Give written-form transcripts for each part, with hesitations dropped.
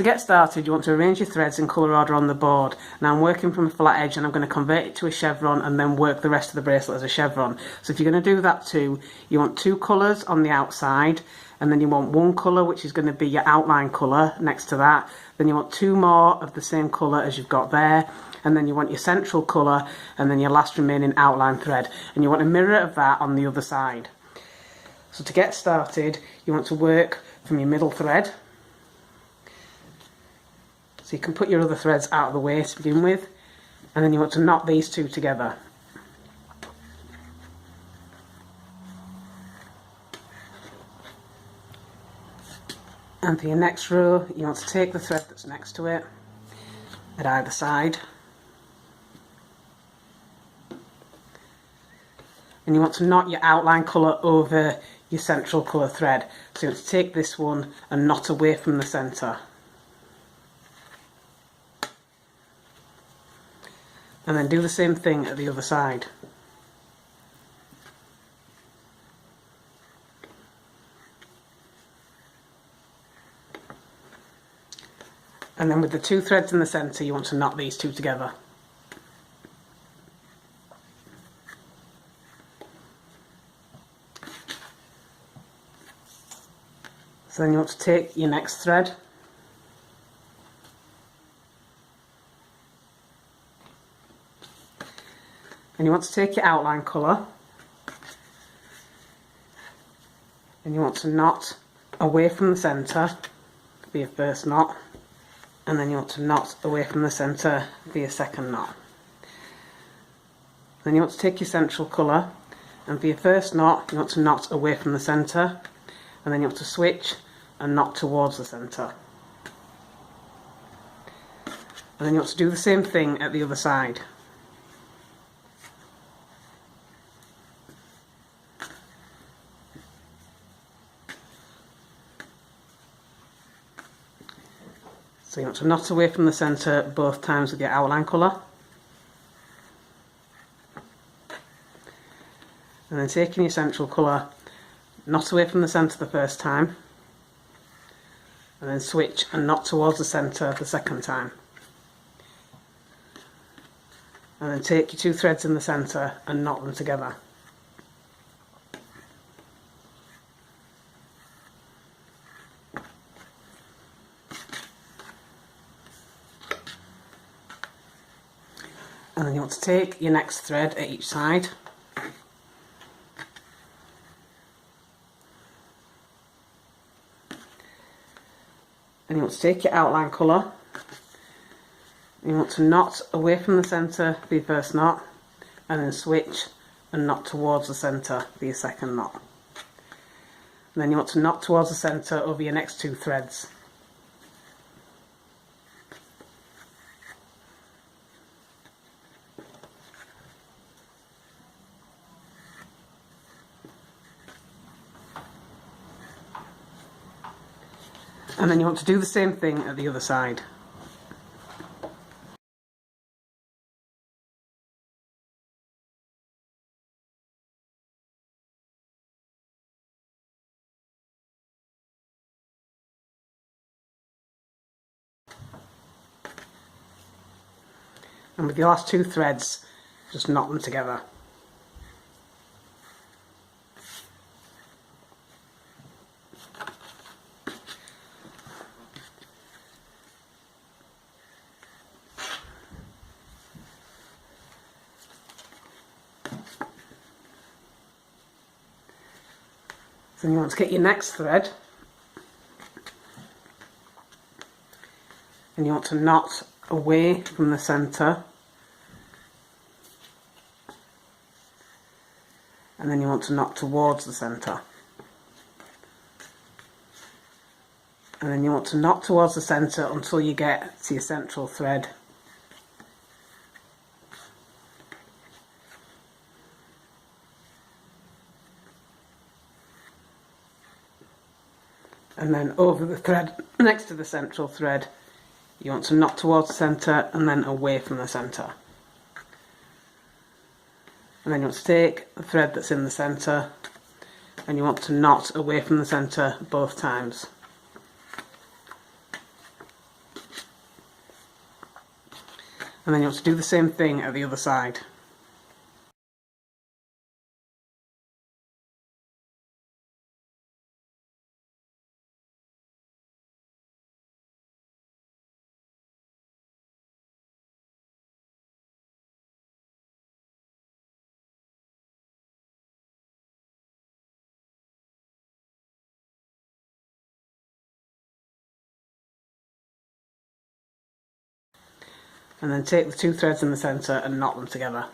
to get started, you want to arrange your threads in colour order on the board. Now I'm working from a flat edge and I'm going to convert it to a chevron and then work the rest of the bracelet as a chevron. So if you're going to do that too, you want 2 colours on the outside, and then you want 1 colour which is going to be your outline colour next to that. Then you want 2 more of the same colour as you've got there, and then you want your central colour and then your last remaining outline thread, and you want a mirror of that on the other side. So to get started, you want to work from your middle thread. So you can put your other threads out of the way to begin with, and then you want to knot these 2 together. And for your next row, you want to take the thread that's next to it at either side, and you want to knot your outline colour over your central colour thread. So you want to take this one and knot away from the centre. And then do the same thing at the other side. And then with the 2 threads in the centre, you want to knot these 2 together. So then you want to take your next thread and you want to take your outline colour and you want to knot away from the centre for your first knot, and then you want to knot away from the centre for your second knot. Then you want to take your central colour, and for your first knot you want to knot away from the centre, and then you want to switch and knot towards the centre. And then you want to do the same thing at the other side. So you want to knot away from the centre both times with your outline colour. And then taking your central colour, knot away from the centre the first time, and then switch and knot towards the centre the second time. And then take your 2 threads in the centre and knot them together. And then you want to take your next thread at each side and you want to take your outline colour, you want to knot away from the centre for your first knot, and then switch and knot towards the centre for your second knot. And then you want to knot towards the centre over your next 2 threads. And then you want to do the same thing at the other side. And with your last 2 threads, just knot them together. Then you want to get your next thread and you want to knot away from the centre, and then you want to knot towards the centre, and then you want to knot towards the centre until you get to your central thread. And then over the thread next to the central thread, you want to knot towards the centre and then away from the centre. And then you want to take the thread that's in the centre and you want to knot away from the centre both times. And then you want to do the same thing at the other side. And then take the two threads in the centre and knot them together.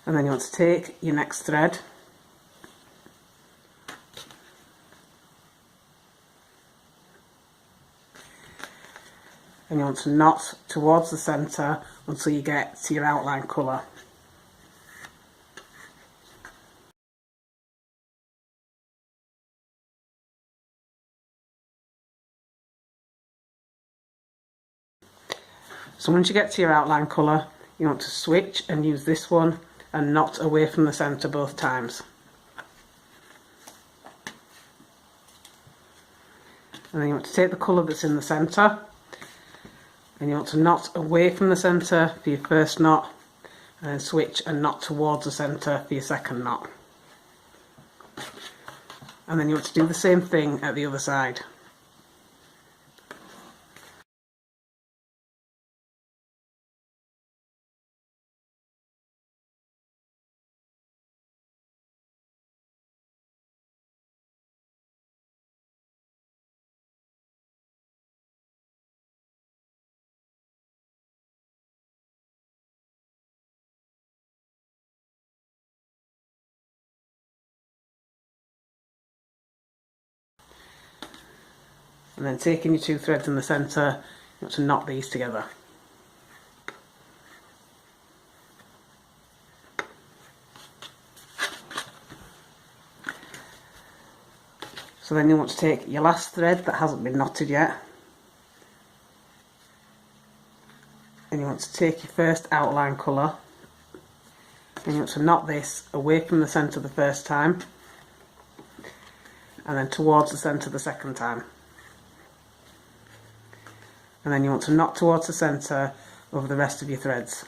And then you want to take your next thread and you want to knot towards the centre until you get to your outline colour. So once you get to your outline colour, you want to switch and use this one and knot away from the centre both times. And then you want to take the colour that's in the centre and you want to knot away from the centre for your first knot and then switch and knot towards the centre for your second knot. And then you want to do the same thing at the other side. And then taking your two threads in the centre, you want to knot these together. So then you want to take your last thread that hasn't been knotted yet, and you want to take your first outline colour and you want to knot this away from the centre the first time and then towards the centre the second time. And then you want to knot towards the centre over the rest of your threads.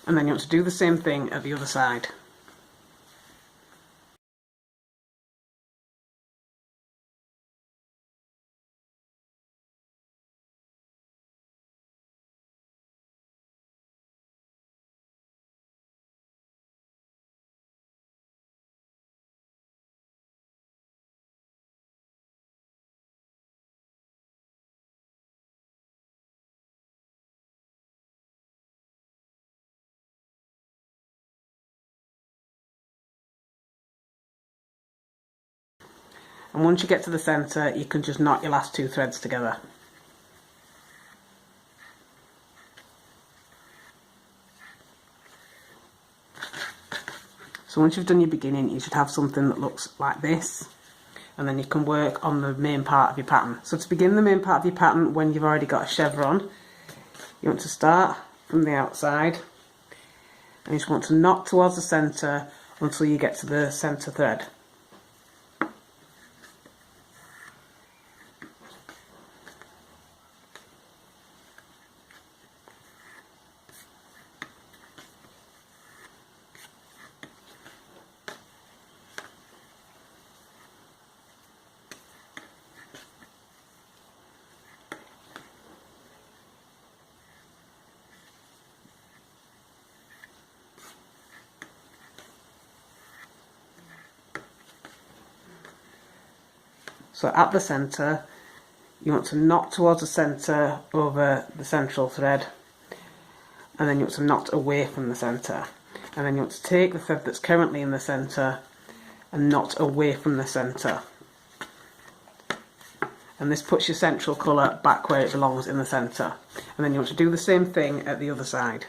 And then you want to do the same thing at the other side. And once you get to the centre, you can just knot your last two threads together. So once you've done your beginning, you should have something that looks like this, and then you can work on the main part of your pattern. So to begin the main part of your pattern, when you've already got a chevron, you want to start from the outside and you just want to knot towards the centre until you get to the centre thread. So at the centre, you want to knot towards the centre over the central thread, and then you want to knot away from the centre, and then you want to take the thread that's currently in the centre and knot away from the centre, and this puts your central colour back where it belongs in the centre. And then you want to do the same thing at the other side.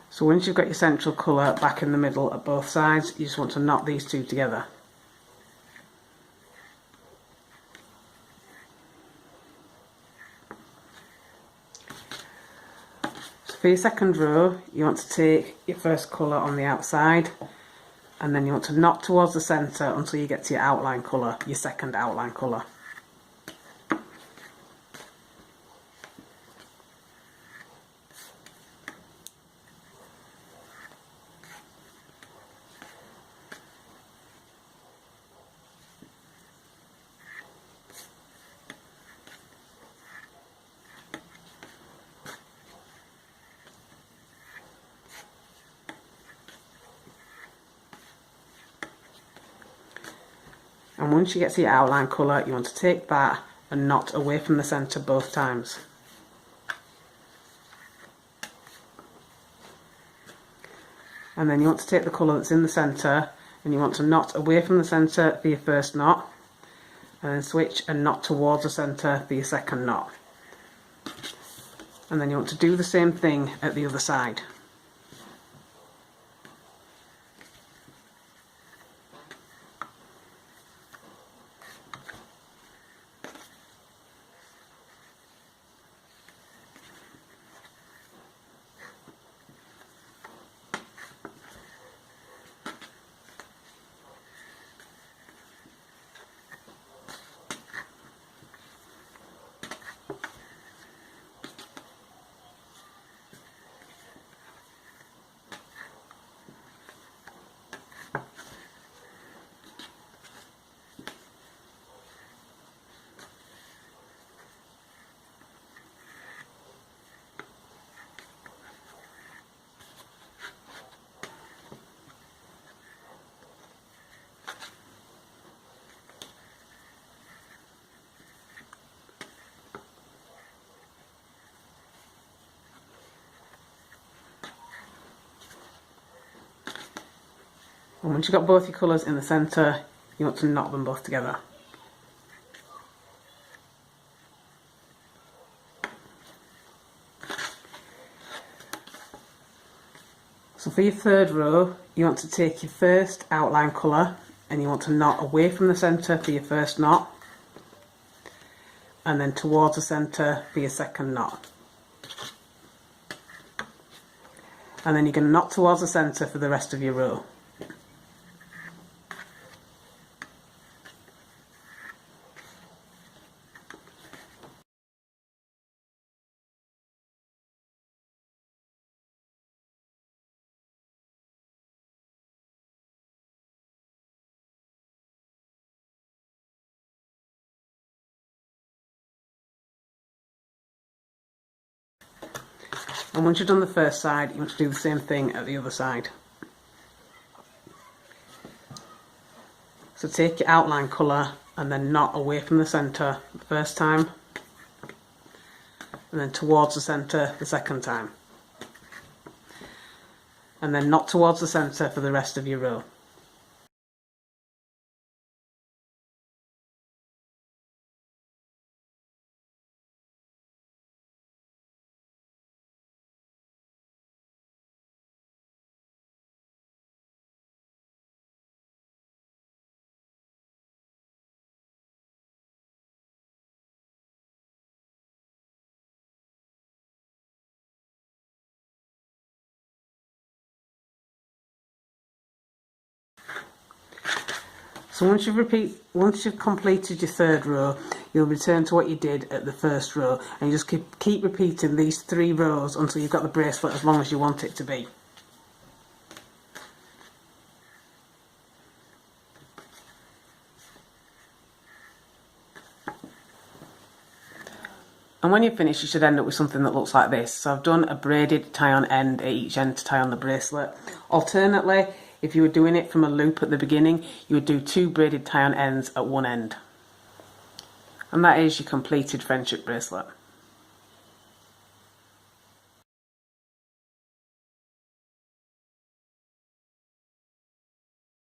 So once you've got your central colour back in the middle at both sides, you just want to knot these two together. So for your second row, you want to take your first colour on the outside, and then you want to knot towards the centre until you get to your outline colour, your second outline colour. And once you get to your outline colour, you want to take that and knot away from the centre both times. And then you want to take the colour that's in the centre and you want to knot away from the centre for your first knot, and then switch and knot towards the centre for your second knot. And then you want to do the same thing at the other side. And once you've got both your colours in the centre, you want to knot them both together. So for your third row, you want to take your first outline colour and you want to knot away from the centre for your first knot, and then towards the centre for your second knot. And then you're going to knot towards the centre for the rest of your row. And once you've done the first side, you want to do the same thing at the other side. So take your outline colour and then knot away from the centre the first time, and then towards the centre the second time. And then knot towards the centre for the rest of your row. So once you've completed your third row, you'll return to what you did at the first row, and you just keep repeating these 3 rows until you've got the bracelet as long as you want it to be. And when you're finished, you should end up with something that looks like this. So I've done a braided tie-on end at each end to tie on the bracelet. Alternately, if you were doing it from a loop at the beginning, you would do 2 braided tie-on ends at one end. And that is your completed friendship bracelet.